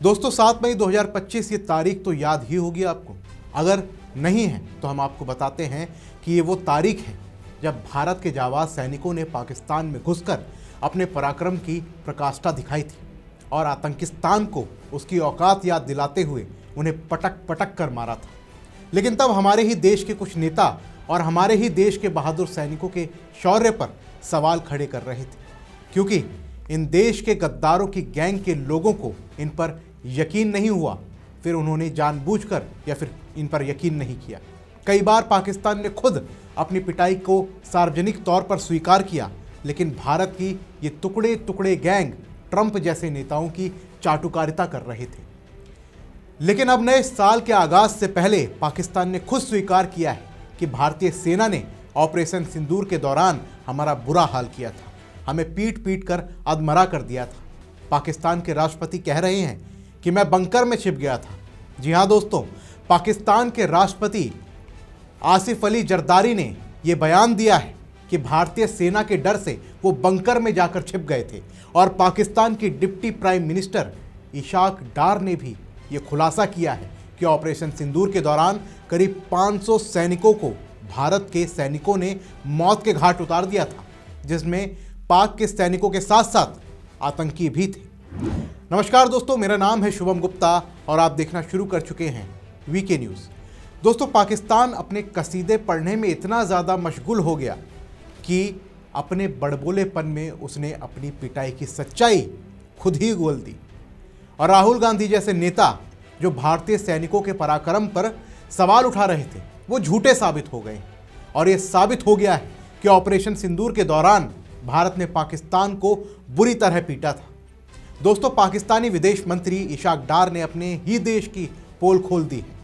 दोस्तों 7 मई 2025 ये तारीख तो याद ही होगी आपको। अगर नहीं है तो हम आपको बताते हैं कि ये वो तारीख है जब भारत के जाबाज सैनिकों ने पाकिस्तान में घुसकर अपने पराक्रम की प्रकाष्ठा दिखाई थी और आतंकिस्तान को उसकी औकात याद दिलाते हुए उन्हें पटक पटक कर मारा था। लेकिन तब हमारे ही देश के कुछ नेता और हमारे ही देश के बहादुर सैनिकों के शौर्य पर सवाल खड़े कर रहे थे, क्योंकि इन देश के गद्दारों की गैंग के लोगों को इन पर यकीन नहीं हुआ। फिर उन्होंने जानबूझकर या फिर इन पर यकीन नहीं किया। कई बार पाकिस्तान ने खुद अपनी पिटाई को सार्वजनिक तौर पर स्वीकार किया, लेकिन भारत की ये टुकड़े टुकड़े गैंग ट्रंप जैसे नेताओं की चाटुकारिता कर रहे थे। लेकिन अब नए साल के आगाज से पहले पाकिस्तान ने खुद स्वीकार किया है कि भारतीय सेना ने ऑपरेशन सिंदूर के दौरान हमारा बुरा हाल किया था, हमें पीट पीट कर अधमरा कर दिया था। पाकिस्तान के राष्ट्रपति कह रहे हैं कि मैं बंकर में छिप गया था। जी हाँ दोस्तों, पाकिस्तान के राष्ट्रपति आसिफ अली जरदारी ने यह बयान दिया है कि भारतीय सेना के डर से वो बंकर में जाकर छिप गए थे। और पाकिस्तान की डिप्टी प्राइम मिनिस्टर इशाक डार ने भी ये खुलासा किया है कि ऑपरेशन सिंदूर के दौरान करीब 500 सैनिकों को भारत के सैनिकों ने मौत के घाट उतार दिया था, जिसमें पाक के सैनिकों के साथ साथ आतंकी भी थे। नमस्कार दोस्तों, मेरा नाम है शुभम गुप्ता और आप देखना शुरू कर चुके हैं वीके न्यूज़। दोस्तों, पाकिस्तान अपने कसीदे पढ़ने में इतना ज़्यादा मशगूल हो गया कि अपने बड़बोलेपन में उसने अपनी पिटाई की सच्चाई खुद ही गोल दी। और राहुल गांधी जैसे नेता जो भारतीय सैनिकों के पराक्रम पर सवाल उठा रहे थे, वो झूठे साबित हो गए। और ये साबित हो गया है कि ऑपरेशन सिंदूर के दौरान भारत ने पाकिस्तान को बुरी तरह पीटा था। दोस्तों, पाकिस्तानी विदेश मंत्री इशाक डार ने अपने ही देश की पोल खोल दी है।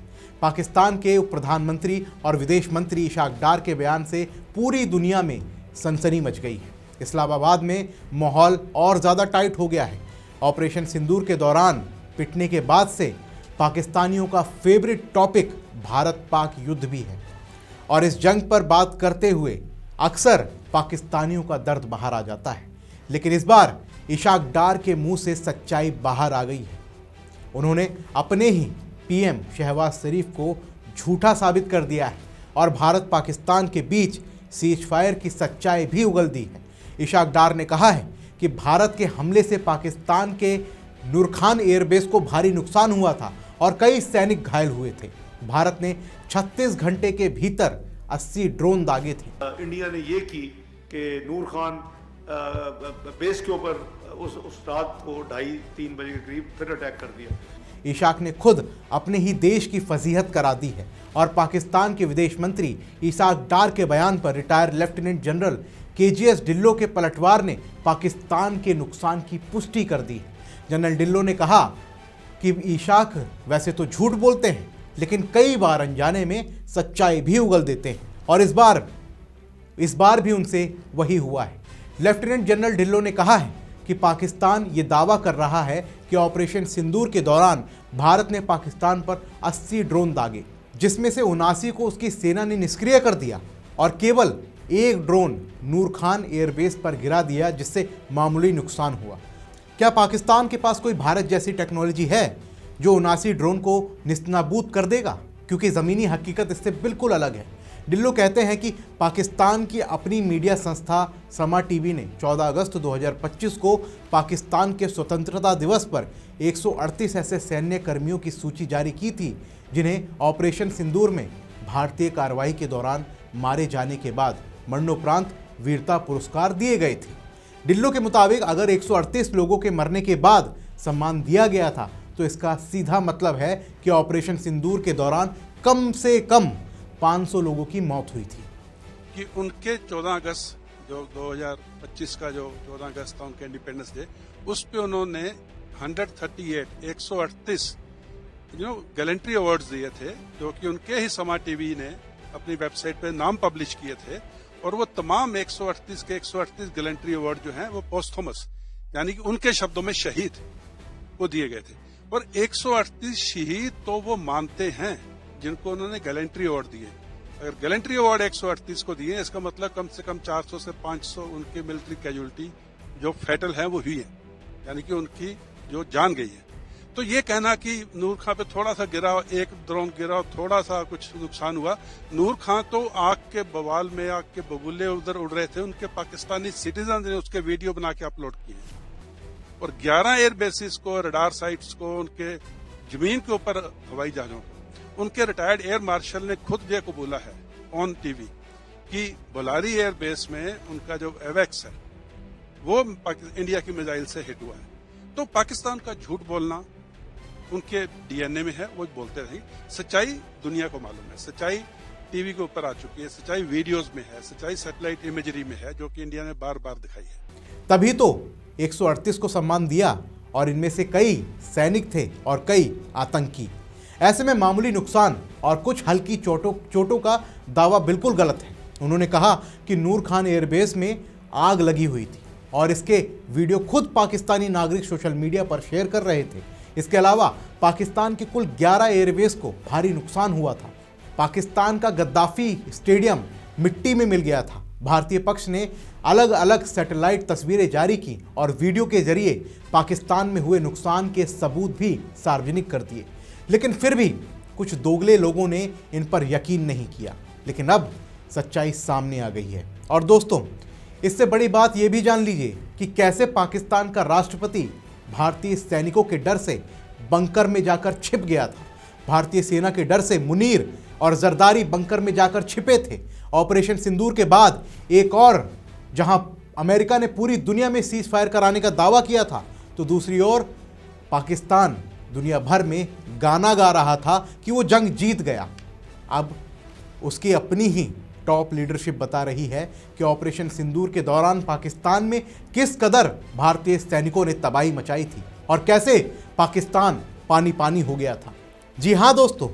पाकिस्तान के उप प्रधानमंत्री और विदेश मंत्री इशाक डार के बयान से पूरी दुनिया में सनसनी मच गई है। इस्लामाबाद में माहौल और ज़्यादा टाइट हो गया है। ऑपरेशन सिंदूर के दौरान पिटने के बाद से पाकिस्तानियों का फेवरेट टॉपिक भारत पाक युद्ध भी है। और इस जंग पर बात करते हुए अक्सर पाकिस्तानियों का दर्द बाहर आ जाता है। लेकिन इस बार इशाक डार के मुंह से सच्चाई बाहर आ गई है। उन्होंने अपने ही पीएम शहबाज शरीफ को झूठा साबित कर दिया है और भारत पाकिस्तान के बीच सीजफायर की सच्चाई भी उगल दी है। इशाक डार ने कहा है कि भारत के हमले से पाकिस्तान के नूरखान एयरबेस को भारी नुकसान हुआ था और कई सैनिक घायल हुए थे। भारत ने 36 घंटे के भीतर 80 ड्रोन दागे थे। इंडिया ने ये की कि नूर खान बेस के ऊपर उस रात को 2:30-3 बजे के करीब फिर अटैक कर दिया। इशाक ने खुद अपने ही देश की फजीहत करा दी है और पाकिस्तान के विदेश मंत्री इशाक डार के बयान पर retired lieutenant general KGS Dhillon के पलटवार ने पाकिस्तान के नुकसान की पुष्टि कर दी है। जनरल ढिल्लो ने कहा कि इशाक वैसे तो झूठ बोलते हैं, लेकिन कई बार अनजाने में सच्चाई भी उगल देते हैं और इस बार भी उनसे वही हुआ है। लेफ्टिनेंट जनरल ढिल्लो ने कहा है कि पाकिस्तान ये दावा कर रहा है कि ऑपरेशन सिंदूर के दौरान भारत ने पाकिस्तान पर 80 ड्रोन दागे, जिसमें से 79 को उसकी सेना ने निष्क्रिय कर दिया और केवल एक ड्रोन नूर खान एयरबेस पर गिरा दिया, जिससे मामूली नुकसान हुआ। क्या पाकिस्तान के पास कोई भारत जैसी टेक्नोलॉजी है जो 79 ड्रोन को निस्तानाबूद कर देगा? क्योंकि ज़मीनी हकीकत इससे बिल्कुल अलग है। ढिल्लो कहते हैं कि पाकिस्तान की अपनी मीडिया संस्था समा टीवी ने 14 अगस्त 2025 को पाकिस्तान के स्वतंत्रता दिवस पर 138 ऐसे सैन्य कर्मियों की सूची जारी की थी जिन्हें ऑपरेशन सिंदूर में भारतीय कार्रवाई के दौरान मारे जाने के बाद मरणोपरांत वीरता पुरस्कार दिए गए थे। ढिल्लो के मुताबिक अगर 138 लोगों के मरने के बाद सम्मान दिया गया था तो इसका सीधा मतलब है कि ऑपरेशन सिंदूर के दौरान कम से कम 500 लोगों की मौत हुई थी। कि उनके 14 अगस्त जो 2025 का जो 14 अगस्त था उनके इंडिपेंडेंस डे, उस पे उन्होंने 138 गैलेंट्री अवार्ड्स दिए थे, जो कि उनके ही समा टीवी ने अपनी वेबसाइट पे नाम पब्लिश किए थे। और वो तमाम 138 के 138 गैलेंट्री अवार्ड जो हैं वो पोस्थुमस, यानी कि उनके शब्दों में शहीद वो दिए गए थे। और 138 शहीद तो वो मानते हैं जिनको उन्होंने गैलेंट्री अवार्ड दिए। अगर गैलेंट्री अवार्ड 138 को दिए, इसका मतलब कम से कम 400 से 500 उनकी मिलिट्री कैजुअलिटी जो फैटल है वो हुई है, यानी कि उनकी जो जान गई है। तो ये कहना कि नूर खान पे थोड़ा सा गिरा, एक ड्रोन गिरा, थोड़ा सा कुछ नुकसान हुआ, नूर खान तो आग के बवाल में, आग के बबूले उधर उड़ रहे थे, उनके पाकिस्तानी सिटीजन ने उसके वीडियो बना के अपलोड किए और 11 एयर बेसिस को, रडार साइट्स को, उनके जमीन के ऊपर हवाई जहाजों को, उनके रिटायर्ड एयर मार्शल ने खुद ये कबूला है ऑन टीवी कि बोलारी एयर बेस में उनका जो एवेक्स है वो इंडिया की मिसाइल से हिट हुआ है। तो पाकिस्तान का झूठ बोलना उनके डीएनए में है, वो बोलते रहे। सच्चाई दुनिया को मालूम है, सच्चाई टीवी के ऊपर आ चुकी है, सच्चाई वीडियोस में है, सच्चाई सैटेलाइट इमेजरी में है, जो कि इंडिया ने बार बार दिखाई है। तभी तो 138 को सम्मान दिया और इनमें से कई सैनिक थे और कई आतंकी। ऐसे में मामूली नुकसान और कुछ हल्की चोटों का दावा बिल्कुल गलत है। उन्होंने कहा कि नूर खान एयरबेस में आग लगी हुई थी और इसके वीडियो खुद पाकिस्तानी नागरिक सोशल मीडिया पर शेयर कर रहे थे। इसके अलावा पाकिस्तान के कुल 11 एयरबेस को भारी नुकसान हुआ था। पाकिस्तान का गद्दाफी स्टेडियम मिट्टी में मिल गया था। भारतीय पक्ष ने अलग अलग सैटेलाइट तस्वीरें जारी की और वीडियो के जरिए पाकिस्तान में हुए नुकसान के सबूत भी सार्वजनिक कर दिए। लेकिन फिर भी कुछ दोगले लोगों ने इन पर यकीन नहीं किया। लेकिन अब सच्चाई सामने आ गई है। और दोस्तों, इससे बड़ी बात यह भी जान लीजिए कि कैसे पाकिस्तान का राष्ट्रपति भारतीय सैनिकों के डर से बंकर में जाकर छिप गया था। भारतीय सेना के डर से मुनीर और जरदारी बंकर में जाकर छिपे थे। ऑपरेशन सिंदूर के बाद एक और जहां अमेरिका ने पूरी दुनिया में सीज फायर कराने का दावा किया था, तो दूसरी ओर पाकिस्तान दुनिया भर में गाना गा रहा था कि वो जंग जीत गया। अब उसकी अपनी ही टॉप लीडरशिप बता रही है कि ऑपरेशन सिंदूर के दौरान पाकिस्तान में किस कदर भारतीय सैनिकों ने तबाही मचाई थी और कैसे पाकिस्तान पानी पानी हो गया था। जी हां दोस्तों,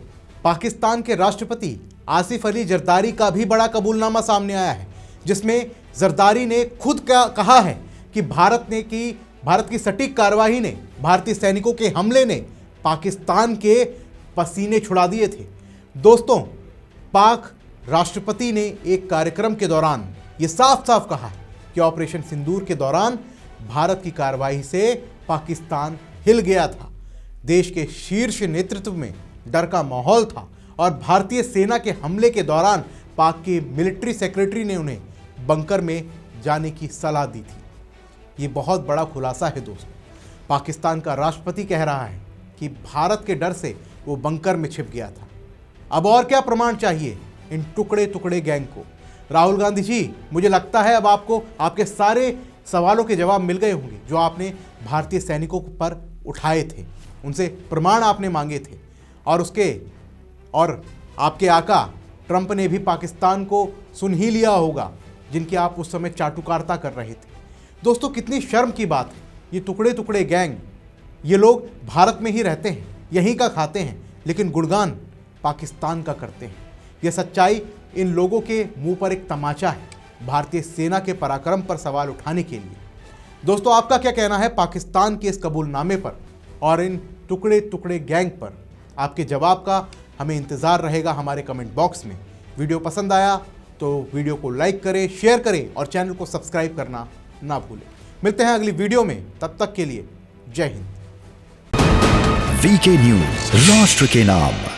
पाकिस्तान के राष्ट्रपति आसिफ अली जरदारी का भी बड़ा कबूलनामा सामने आया है, जिसमें जरदारी ने खुद कहा है कि भारत की सटीक कार्रवाई ने, भारतीय सैनिकों के हमले ने पाकिस्तान के पसीने छुड़ा दिए थे। दोस्तों, पाक राष्ट्रपति ने एक कार्यक्रम के दौरान ये साफ साफ कहा है कि ऑपरेशन सिंदूर के दौरान भारत की कार्रवाई से पाकिस्तान हिल गया था। देश के शीर्ष नेतृत्व में डर का माहौल था और भारतीय सेना के हमले के दौरान पाक के मिलिट्री सेक्रेटरी ने उन्हें बंकर में जाने की सलाह दी थी। ये बहुत बड़ा खुलासा है दोस्तों। पाकिस्तान का राष्ट्रपति कह रहा है कि भारत के डर से वो बंकर में छिप गया था। अब और क्या प्रमाण चाहिए इन टुकड़े टुकड़े गैंग को? राहुल गांधी जी, मुझे लगता है अब आपको आपके सारे सवालों के जवाब मिल गए होंगे जो आपने भारतीय सैनिकों पर उठाए थे, उनसे प्रमाण आपने मांगे थे और आपके आका ट्रंप ने भी पाकिस्तान को सुन ही लिया होगा, जिनकी आप उस समय चाटुकारिता कर रहे थे। दोस्तों, कितनी शर्म की बात है। ये टुकड़े टुकड़े गैंग, ये लोग भारत में ही रहते हैं, यहीं का खाते हैं, लेकिन गुणगान पाकिस्तान का करते हैं। यह सच्चाई इन लोगों के मुंह पर एक तमाचा है भारतीय सेना के पराक्रम पर सवाल उठाने के लिए। दोस्तों, आपका क्या कहना है पाकिस्तान के इस कबूलनामे पर और इन टुकड़े टुकड़े गैंग पर? आपके जवाब का हमें इंतज़ार रहेगा हमारे कमेंट बॉक्स में। वीडियो पसंद आया तो वीडियो को लाइक करें, शेयर करें और चैनल को सब्सक्राइब करना ना भूलें। मिलते हैं अगली वीडियो में, तब तक के लिए जय हिंद। वीके न्यूज, राष्ट्र के नाम।